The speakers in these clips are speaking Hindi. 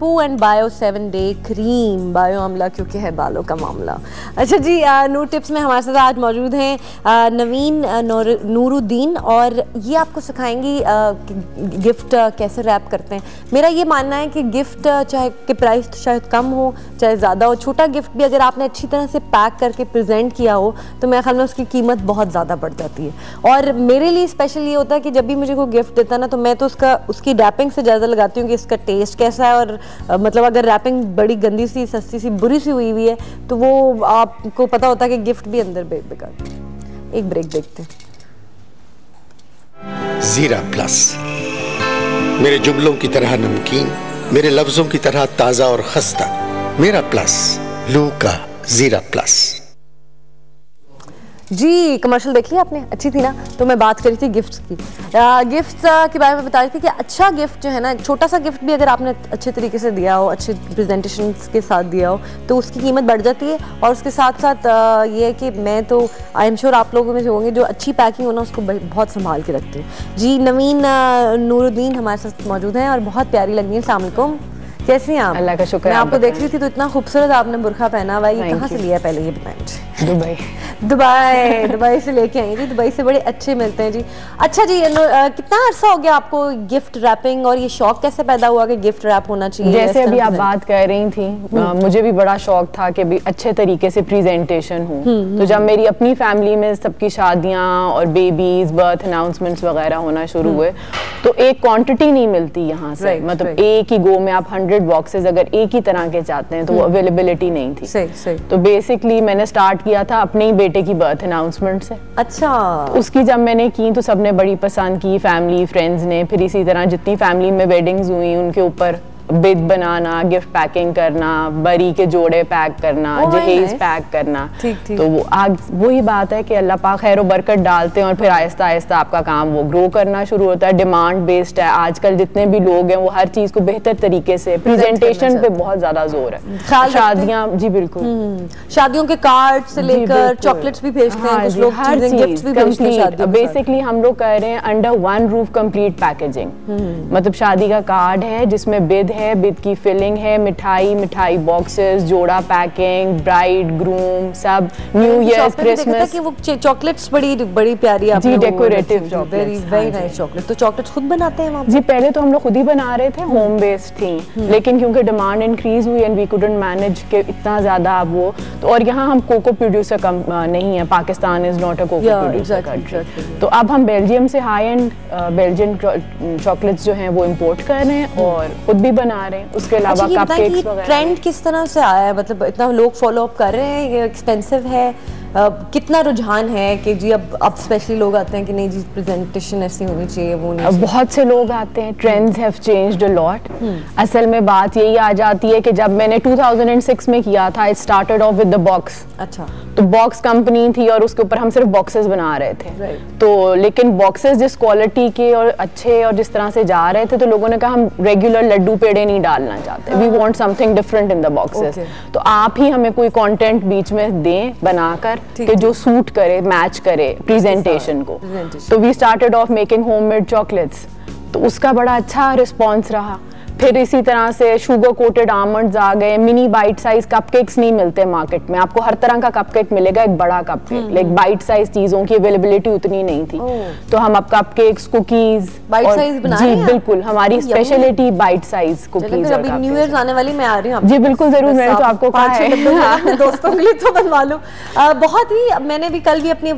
Shampoo and bio 7 day cream, bio आंवला क्योंकि है बालों का मामला। अच्छा जी, नूर टिप्स में हमारे साथ आज मौजूद हैं नवीन नूरुद्दीन, और ये आपको सिखाएंगी गिफ्ट कैसे रैप करते हैं। मेरा ये मानना है कि गिफ्ट चाहे कि प्राइस तो शायद कम हो चाहे ज़्यादा हो, छोटा गिफ्ट भी अगर आपने अच्छी तरह से पैक करके प्रेजेंट किया हो तो मेरे ख्याल में उसकी कीमत बहुत ज़्यादा बढ़ जाती है। और मेरे लिए स्पेशल ये होता है कि जब भी मुझे कोई गिफ्ट देता है ना, तो मैं तो उसकी रैपिंग से ज़्यादा लगाती हूँ कि इसका टेस्ट कैसा है, और मतलब अगर रैपिंग बड़ी गंदी सी, सस्ती सी, बुरी सी हुई हुई है तो वो आपको पता होता है कि गिफ्ट भी अंदर बेकार। एक ब्रेक देखते हैं। जीरा प्लस, मेरे जुमलों की तरह नमकीन, मेरे लफ्जों की तरह ताजा और खस्ता, मेरा प्लस, लू का जीरा प्लस। जी, कमर्शियल देख लिया आपने, अच्छी थी ना। तो मैं बात करी थी गिफ्ट्स की। गिफ्ट्स के बारे में बता रही थी कि अच्छा गिफ्ट जो है ना, छोटा सा गिफ्ट भी अगर आपने अच्छे तरीके से दिया हो, अच्छे प्रेजेंटेशन के साथ दिया हो, तो उसकी कीमत बढ़ जाती है। और उसके साथ साथ ये है कि मैं तो आई एम श्योर आप लोगों में से होंगे जो अच्छी पैकिंग हो ना उसको बहुत संभाल के रखते हैं। जी, नवीन नूरुद्दीन हमारे साथ मौजूद हैं और बहुत प्यारी लग रही है। अस्सलाम वालेकुम, कैसी हैं आप? अल्लाह का शुक्र। मैं आपको देख रही थी तो इतना खूबसूरत आपने बुर्का पहना हुआ है, ये कहाँ से लिया है पहले ये बताएं मुझे? दुबई से लेके आई जी। दुबई से बड़े अच्छे मिलते हैं जी। अच्छा जी, कितना अरसा हो गया आपको गिफ्ट रैपिंग, और ये शौक कैसे पैदा हुआ कि गिफ्ट रैप होना चाहिए? जैसे अभी आप बात कर रही थी, मुझे भी बड़ा शौक था कि भी अच्छे तरीके से प्रेजेंटेशन हो। तो जब मेरी अपनी फैमिली में सबकी शादियां और बेबीज, बर्थ अनाउंसमेंट्स वगैरह होना शुरू हुए, तो एक क्वांटिटी नहीं मिलती यहाँ से, मतलब एक ही गो में आप 100 बॉक्सेस अगर एक ही तरह के चाहते हैं तो वो अवेलेबिलिटी नहीं थी। सही। तो बेसिकली मैंने स्टार्ट किया था अपने ही बेटे की बर्थ अनाउंसमेंट से। अच्छा। तो उसकी जब मैंने की तो सबने बड़ी पसंद की, फैमिली फ्रेंड्स ने। फिर इसी तरह जितनी फैमिली में वेडिंग्स हुई उनके ऊपर बिद बनाना, गिफ्ट पैकिंग करना, बरी के जोड़े पैक करना, जहेज पैक करना। तो वो आज वही बात है कि अल्लाह पाक खैर और बरकत डालते हैं और फिर आहिस्ता आहिस्ता आपका काम वो ग्रो करना शुरू होता है। डिमांड बेस्ड है आजकल, जितने भी लोग हैं वो हर चीज को बेहतर तरीके से प्रेजेंटेशन पे बहुत ज्यादा जोर है। शादियां, जी बिल्कुल, शादियों के कार्ड से लेकर चॉकलेट्स भी भेजते हैं कुछ लोग, हर गिफ्ट्स भी भेजते हैं शादियों में। बेसिकली हम लोग कर रहे हैं under one roof complete packaging. मतलब शादी का कार्ड है जिसमें बिद है, बिद की फिलिंग है, मिठाई बॉक्सेस, जोड़ा पैकिंग, ब्राइड ग्रूम सब, न्यू ईयर, क्रिसमस। वो चॉकलेट्स बड़ी प्यारी जी, decorative chocolates, very nice chocolate. तो चॉकलेट्स खुद बनाते हैं वहाँ? जी, पहले तो हम लोग खुद ही बना रहे थे, होम बेस्ड थी, लेकिन क्योंकि डिमांड इंक्रीज हुई एंड वी कुडंट मैनेज के इतना ज्यादा अब वो तो। और यहाँ हम कोको प्रोड्यूसर नहीं है, Pakistan is not a cocoa producer country. तो अब हम बेल्जियम से हाई एंड बेल्जियन चॉकलेट्स जो हैं वो इम्पोर्ट कर रहे हैं और खुद भी बना रहे हैं। उसके अलावा कपकेक्स वगैरह। ट्रेंड किस तरह से आया है, मतलब इतना लोग फॉलो अप कर रहे हैं, ये एक्सपेंसिव है, कितना रुझान है कि जी अब स्पेशली लोग आते हैं कि नहीं जी प्रेजेंटेशन ऐसी होनी चाहिए, वो नहीं? बहुत से लोग आते हैं, trends have changed a lot. असल में बात यही आ जाती है कि जब मैंने 2006 में किया था, it started off with the box. अच्छा। तो बॉक्स कंपनी थी और उसके ऊपर हम सिर्फ बॉक्सेस बना रहे थे। तो लेकिन बॉक्सेस जिस क्वालिटी के और अच्छे और जिस तरह से जा रहे थे, तो लोगों ने कहा हम रेगुलर लड्डू पेड़े नहीं डालना चाहते, we want something different in the boxes. तो आप ही हमें कोई कंटेंट बीच में दें बनाकर कि जो सूट करे, मैच करे प्रेजेंटेशन को। तो we started off making homemade chocolates, तो उसका बड़ा अच्छा रिस्पॉन्स रहा। फिर इसी तरह से शुगर कोटेड आमंड्स आ गए, मिनी बाइट साइज कपकेक्स नहीं मिलते मार्केट में, आपको हर तरह का कपकेक मिलेगा, एक बड़ा कपकेक, लाइक बाइट साइज चीजों की अवेलेबिलिटी उतनी नहीं थी। तो हम अब कपकेक्स, कुकीज बाइट साइज बना रहे हैं। जी बिल्कुल, हमारी स्पेशलिटी बाइट साइज कुकीज। अभी न्यू ईयर आने वाली, मैं आ रही हूँ। जी बिल्कुल जरूर, मैंने तो आपको कहा है दोस्तों के लिए तो बनवा लो। बहुत ही, मैंने भी कल भी अपनी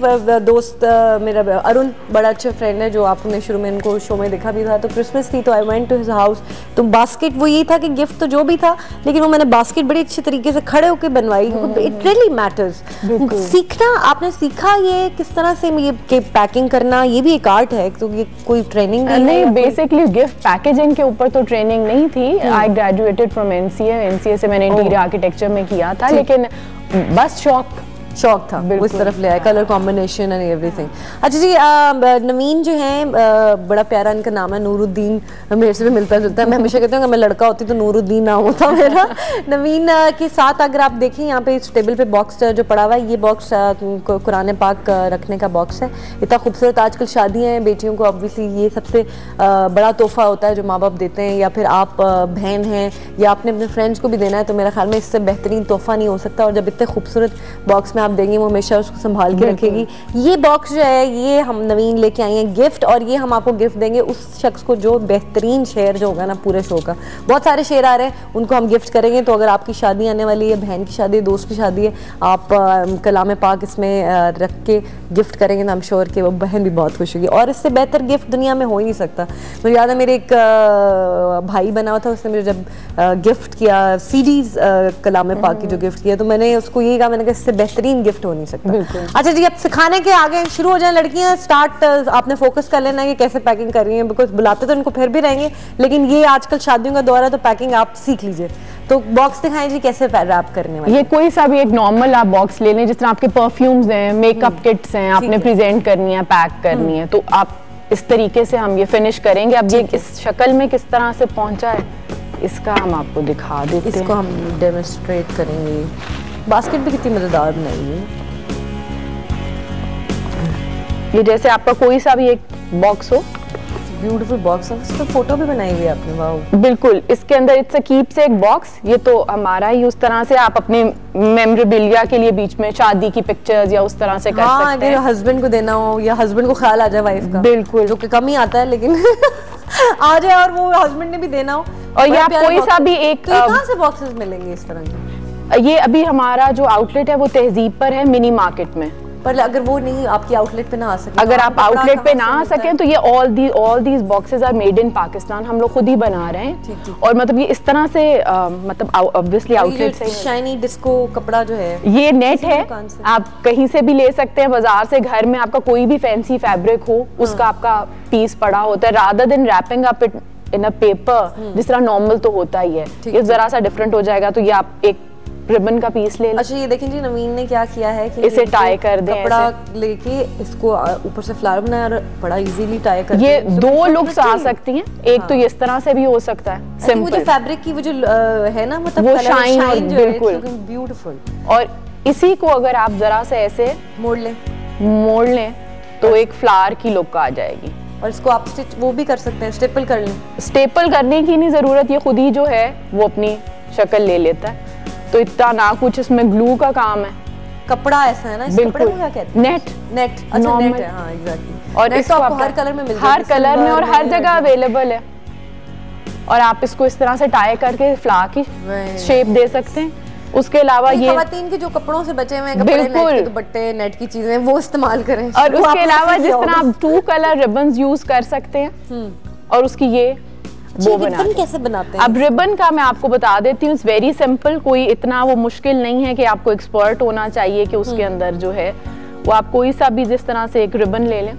दोस्त, मेरा अरुण बड़ा अच्छा फ्रेंड है जो आपने शुरू में इनको शो में देखा भी था, तो क्रिसमस थी तो I went to his house. तो बास्केट वो यही था कि गिफ्ट तो जो भी था, लेकिन वो मैंने बास्केट बड़ी अच्छे तरीके से खड़े होकर बनवाई। It really matters. सीखना, आपने सीखा ये किस तरह से ये पैकिंग करना, ये भी एक आर्ट है, तो ये कोई ट्रेनिंग नहीं, बेसिकली गिफ्ट पैकेजिंग के ऊपर तो ट्रेनिंग नहीं थी। आई ग्रेजुएटेड फ्रॉम एनसीए से मैंने इंटीरियर आर्किटेक्चर में किया था, लेकिन बस शौक शौक था, वो इस तरफ ले आए, कलर कॉम्बिनेशन एंड एवरीथिंग। अच्छा जी, नवीन जो है, बड़ा प्यारा इनका नाम है, नूरुद्दीन, मेरे से भी मिलता जुलता है। मैं हमेशा कहती हूँ कि मैं लड़का होती तो नूरुद्दीन नाम होता मेरा। नवीन के साथ अगर आप देखें यहाँ पे इस टेबल पे बॉक्स जो पड़ा हुआ है, ये बॉक्स कुरान पाक रखने का बॉक्स है। इतना खूबसूरत, आजकल शादियाँ हैं, बेटियों को ऑब्वियसली ये सबसे बड़ा तोहफा होता है जो माँ बाप देते हैं, या फिर आप बहन हैं या आपने अपने फ्रेंड्स को भी देना है, तो मेरा ख्याल में इससे बेहतरीन तोहफा नहीं हो सकता। और जब इतने खूबसूरत बॉक्स में आप देंगे, वो हमेशा उसको संभाल के रखेगी। ये बॉक्स जो है, ये हम नवीन लेके आए हैं गिफ्ट, और ये हम आपको गिफ्ट देंगे उस शख्स को जो बेहतरीन शेयर जो होगा ना पूरे शो का। बहुत सारे शेयर आ रहे हैं, उनको हम गिफ्ट करेंगे। तो अगर आपकी शादी आने वाली है, बहन की शादी है, दोस्त की शादी है, आप कलाम पाक इसमें रख के गिफ्ट करेंगे तो I'm श्योर कि वो बहन भी बहुत खुश होगी। और इससे बेहतर गिफ्ट दुनिया में हो ही नहीं सकता। मुझे याद है, मेरे एक भाई बना हुआ था, उसने मुझे जब गिफ्ट किया सीडीज कलाम पाक की जो गिफ्ट किया, तो मैंने उसको यही कहा, मैंने कहा इससे बेहतरीन गिफ्ट हो नहीं सकता। अच्छा जी, अब सिखाने के आगे शुरू हो जाए लड़कियां, स्टार्ट आपने फोकस कर लेना है कि कैसे पैकिंग कर रही हैं, बिकॉज बुलाते तो इनको फिर भी रहेंगे, लेकिन ये आजकल शादियों का दौर है, तो पैकिंग आप सीख लीजिए। तो बॉक्स दिखाएं जी, कैसे रैप करने वाले। ये कोई सा भी एक नॉर्मल आप बॉक्स ले लें, जिस तरह आपके परफ्यूम्स हैं, मेकअप किट्स हैं, आपने प्रेजेंट करनी है, पैक करनी है, तो आप इस तरीके से हम ये फिनिश करेंगे। अब ये इस शक्ल में किस तरह से पहुंचा है, इसका हम आपको दिखा देते हैं, इसको हम डेमोन्स्ट्रेट करेंगे। बास्केट भी कितनी मजेदार बनाई है। ये जैसे आपका कोई सा भी एक बॉक्स हो, ब्यूटीफुल बॉक्स है, इसका फोटो भी बनाई हुई है आपने, वाओ। बिल्कुल, इसके अंदर इट्स अ कीप से एक बॉक्स, ये तो हमारा ही, उस तरह से आप अपने मेमोरेबिलिया के लिए बीच में शादी की पिक्चर्स या उस तरह से कर सकते हैं। अगर हस्बैंड को देना हो या हस्बैंड को ख्याल आ जाए वाइफ का, बिल्कुल, जो कि कम ही आता है लेकिन आ जाए, और वो हस्बैंड ने भी देना हो, और ये आप कोई सा भी एक। तो कहाँ से बॉक्सेस मिलेंगे इस तरह के? ये अभी हमारा जो आउटलेट है वो तहजीब पर है, मिनी मार्केट में। पर अगर वो नहीं आपकी आउटलेट पे ना आ सके, अगर आप आउटलेट पे ना आ सके, तो ये all these boxes are made in Pakistan, हम लोग खुद ही बना रहे हैं। और मतलब ये इस तरह से मतलब ऑब्वियसली आउटलेट से शाइनी डिस्को कपड़ा जो है, ये नेट है, आप कहीं से भी ले सकते हैं, बाजार से, घर में आपका कोई भी फैंसी फैब्रिक हो, उसका आपका पीस पड़ा होता है, rather than wrapping up it in a paper, जिस तरह नॉर्मल तो होता ही है, ये जरा सा डिफरेंट हो जाएगा। तो ये आप एक रिबन का पीस ले लें। अच्छा, ये देखें जी, नवीन ने क्या किया है कि इसे टाई कर दें, कपड़ा लेके इसको ऊपर से फ्लावर बनाया और बड़ा इजीली टाई कर ये दो लुक्स आ सकती हैं, एक तो इस तरह से भी हो सकता है सिंपल, वो जो फैब्रिक की वो जो है ना, मतलब वो शाइन और बिल्कुल ब्यूटीफुल। और इसी को अगर आप जरा से ऐसे मोड़ लें तो एक फ्लावर की लुक आ जाएगी। और इसको आप स्टिच वो भी कर सकते हैं, स्टेपल कर लें। स्टेपल करने की नहीं जरूरत, ये खुद ही जो है वो अपनी शक्ल ले लेता है, तो इतना ना कुछ इसमें ग्लू का काम है। कपड़ा ऐसा है ना, इस कपड़े को क्या कहते हैं? नेट। अच्छा, नेट है, हाँ एग्जैक्टली। और इसको आपको हर कलर में मिल जाएगा, हर कलर में और हर जगह अवेलेबल है। और आप इसको इस तरह से टाई करके फ्लावर की शेप दे सकते हैं। उसके अलावा ये खवातीन के जो कपड़ों से बचे हुए कपड़े, नेट के दुपट्टे, नेट की चीजें, वो इस्तेमाल करें। और उसके अलावा जिस तरह आप 2 कलर रिबन्स यूज कर सकते हैं, और उसकी ये वो रिबन कैसे बनाते हैं? अब रिबन का मैं आपको बता देती हूँ, इट्स वेरी सिंपल, कोई इतना वो मुश्किल नहीं है कि आपको एक्सपर्ट होना चाहिए कि उसके अंदर जो है वो आप कोई सा भी जिस तरह से एक रिबन ले लें,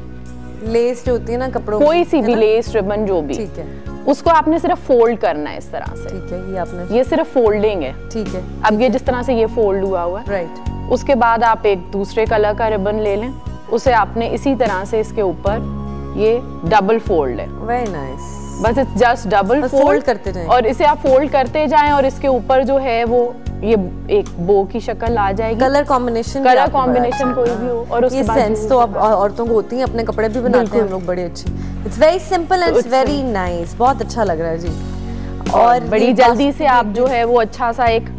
लेस जो होती है ना कपड़ों, कोई सी भी लेस रिबन जो भी, ठीक है, उसको आपने सिर्फ फोल्ड करना है इस तरह से। ठीक है, ये आपने, ये सिर्फ फोल्डिंग है, ठीक है। अब ये जिस तरह से ये फोल्ड हुआ हुआ है, राइट। उसके बाद आप एक दूसरे कलर का रिबन ले लें, उसे आपने इसी तरह से इसके ऊपर, ये डबल फोल्ड है, वेरी नाइस, बस इट्स जस्ट डबल फोल्ड करते जाएं, और इसे आप फोल्ड करते जाएं, और इसके ऊपर जो है वो ये एक बो की शक्ल आ जाएगी। कलर कॉम्बिनेशन कोई भी हो, और उसके बाद सेंस तो अब औरतों को होती है, अपने कपड़े भी बनाते हैं हम लोग बड़े अच्छे। It's very simple and it's very nice, बहुत अच्छा लग रहा है जी। और बड़ी जल्दी से आप जो है वो अच्छा सा एक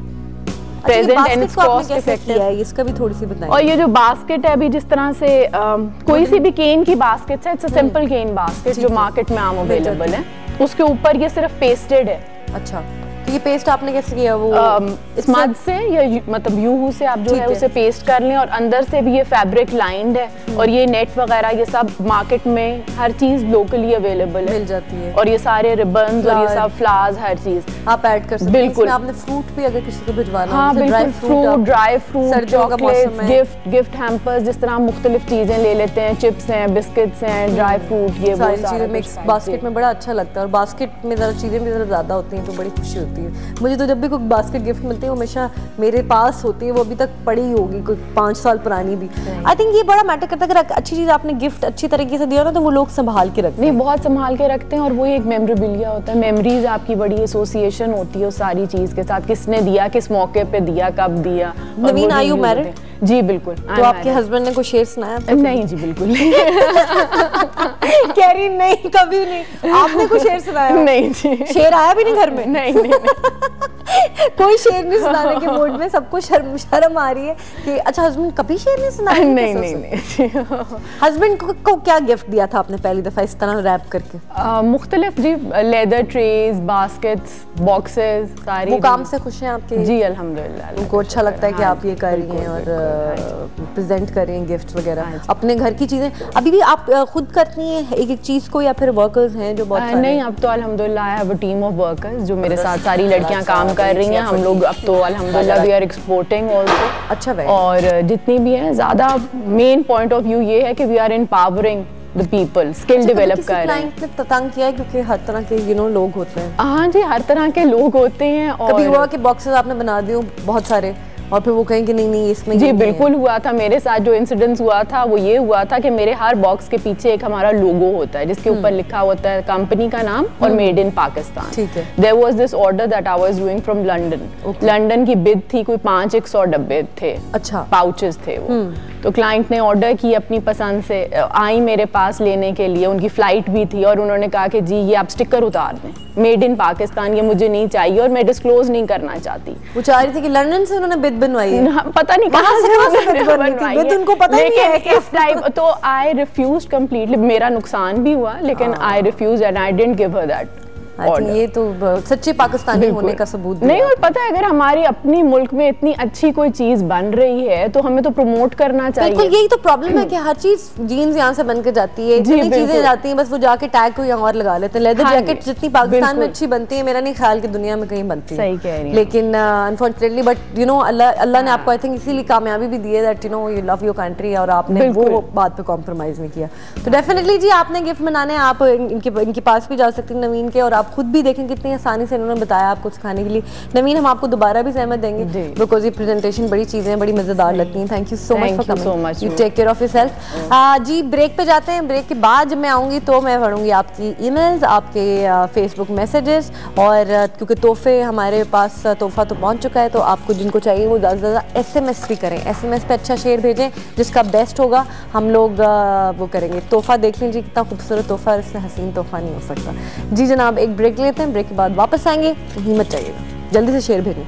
प्रेजेंट एंड कॉस्ट इफेक्टिव है, इसका भी थोड़ी सी बताइए। और ये जो बास्केट है अभी जिस तरह से कोई सी भी केन की बास्केट है, it's a simple cane basket जो मार्केट में आम अवेलेबल है, उसके ऊपर ये सिर्फ पेस्टेड है। अच्छा, तो ये पेस्ट आपने कैसे किया? वो स्मज से या मतलब यूहू से आप जो है उसे पेस्ट कर लें, और अंदर से भी ये फैब्रिक लाइंड है, और ये नेट वगैरह ये सब मार्केट में हर चीज लोकली अवेलेबल है, मिल जाती है, और ये सारे रिबन्स और ये सब फ्लावर्स हर चीज आप ऐड कर सकते हैं। बिल्कुल, आपने फ्रूट भी अगर किसी को भिजवाना हो, हाँ बिल्कुल, fruit, dry fruit, chocolates, gift hampers, जिस तरह मुख्तलिफ चीजें ले लेते हैं, चिप्स हैं, बिस्किट्स हैं, ड्राई फ्रूट, ये वो सारी चीजें मिक्स बास्केट में बड़ा अच्छा लगता है, और बास्केट में जरा चीजें भी जरा ज्यादा होती हैं तो बड़ी खुशी होती है। होती है। मुझे तो जब भी कोई बास्केट गिफ्ट मिलती है वो हमेशा मेरे पास होती है, वो अभी तक पड़ी होगी, कोई 5 साल पुरानी भी। आई थिंक ये बड़ा मैटर करता है, अगर अच्छी चीज़ आपने गिफ्ट अच्छी तरीके से दिया ना तो वो लोग संभाल के रखते हैं। नहीं, बहुत संभाल के रखते हैं, और वो एक मेमोरेबिलिया होता है, मेमोरीज आपकी बड़ी एसोसिएशन होती है उस सारी चीज़ के साथ, किसने दिया, किस मौके पे दिया, कब दिया। नवीन, आर यू मैरिड? जी बिल्कुल। तो आपके हस्बैंड ने कोई शेर सुनाया? नहीं जी बिल्कुल नहीं। कह रही नहीं, कभी नहीं। आपने कोई शेर सुनाया? नहीं जी। शेर आया भी नहीं घर में? नहीं नहीं। कोई शेर नहीं सुनाने के मूड में, सबको शर्म आ रही है कि अच्छा हस्बैंड कभी शेर नहीं सुनाया? नहीं नहीं। हस्बैंड को क्या गिफ्ट दिया था आपने पहली दफा इस तरह रैप करके? मुख्तलिफ जी, लेदर ट्रेज, बास्केट्स, बॉक्सेस, सारी। वो काम से खुश हैं आपके? जी अल्हम्दुलिल्लाह। उनको अच्छा लगता है कि आप ये कर रही हैं और प्रेजेंट कर रही हैं गिफ्ट वगैरह अपने घर की चीजें। अभी भी आप खुद करती हैं एक एक चीज को, या फिर वर्कर्स हैं जो बहुत सारे? नहीं, अब तो अल्हम्दुलिल्लाह I have a team of workers जो मेरे साथ सारी लड़कियां काम कर रही हैं। हम लोग अब तो अल्हम्दुलिल्लाह वी आर एक्सपोर्टिंग ऑल्सो। अच्छा भाई। और जितनी भी हैं, ज़्यादा मेन पॉइंट ऑफ व्यू ये है कि we are empowering the people, skill develop कर रहे हैं। क्लाइंट ने तंग किया है क्योंकि हर तरह के लोग होते हैं? हाँ जी, हर तरह के लोग होते हैं। और कभी हुआ कि बॉक्सेस आपने बना दिए बहुत सारे और फिर वो कहें कि नहीं नहीं इसमें? जी बिल्कुल हुआ था। मेरे साथ जो इंसिडेंस हुआ था वो ये हुआ था कि मेरे हर बॉक्स के पीछे एक हमारा लोगो होता है जिसके ऊपर लिखा होता है कंपनी का नाम और मेड इन पाकिस्तान। ठीक है। There was this order that I was doing from London. London की बिड थी, कोई 500 डब्बे थे। अच्छा। पाउचेस थे वो। तो क्लाइंट ने ऑर्डर की अपनी पसंद से, आई मेरे पास लेने के लिए, उनकी फ्लाइट भी थी और उन्होंने कहा कि जी ये आप स्टिकर उतार दें, मेड इन पाकिस्तान, ये मुझे नहीं चाहिए और मैं डिस्क्लोज नहीं करना चाहती। वो चाह रही थी कि लंदन से उन्होंने बिड बनवाई है? पता नहीं कहाँ से बनवाई है, उनको पता नहीं है कि इस टाइप। तो आई रिफ्यूज्ड कंप्लीटली। मेरा नुकसान भी हुआ लेकिन I refused and I didn't give her that. ये तो सच्चे पाकिस्तानी होने का सबूत नहीं। और पता है, अगर हमारी अपनी मुल्क में इतनी अच्छी कोई चीज बन रही है तो हमें तो प्रमोट करना चाहिए। बिल्कुल, यही तो प्रॉब्लम है कि हर चीज जीन्स यहाँ से बन के जाती है, इतनी चीजें जाती हैं, बस वो जाके टैग को यहाँ और लगा लेते हैं। लेदर जैकेट जितनी पाकिस्तान में अच्छी बनती है, मेरा नहीं ख्याल कि दुनिया में कहीं बनती है। सही कह रही है। लेकिन अनफॉर्चुनेटली बट अल्लाह ने आपको आई थिंक इसीलिए कामयाबी भी दी है that you love your country, और आपने वो बात पे कॉम्प्रोमाइज नहीं किया। तो डेफिनेटली जी आपने गिफ्ट बनाने, आप इनके पास भी जा सकते हैं नवीन के, और आप खुद भी देखें कितनी आसानी से इन्होंने बताया आपको सिखाने के लिए। नवीन, हम आपको दोबारा भी सहमत देंगे बिकॉज ये प्रेजेंटेशन बड़ी चीजें बड़ी मजेदार लगती हैं। Thank you so much for coming. You take care of yourself. जी ब्रेक पे जाते हैं। ब्रेक के बाद जब मैं आऊँगी तो मैं पढ़ूंगी आपकी ईमेल्स, आपके फेसबुक मैसेजेस, और क्योंकि तोहफे हमारे पास तोहफा तो पहुँच चुका है, तो आपको जिनको चाहिए वो ज़्यादा से ज़्यादा SMS भी करें। SMS पे अच्छा शेयर भेजें, जिसका बेस्ट होगा हम लोग वो करेंगे। तोहफा देख लीजिए कितना खूबसूरत तोहफा, इससे हसीन तोहफा नहीं हो सकता। जी जनाब, एक ब्रेक लेते हैं, ब्रेक के बाद वापस आएंगे, हिम्मत चाहिएगा, जल्दी से शेयर भेजें।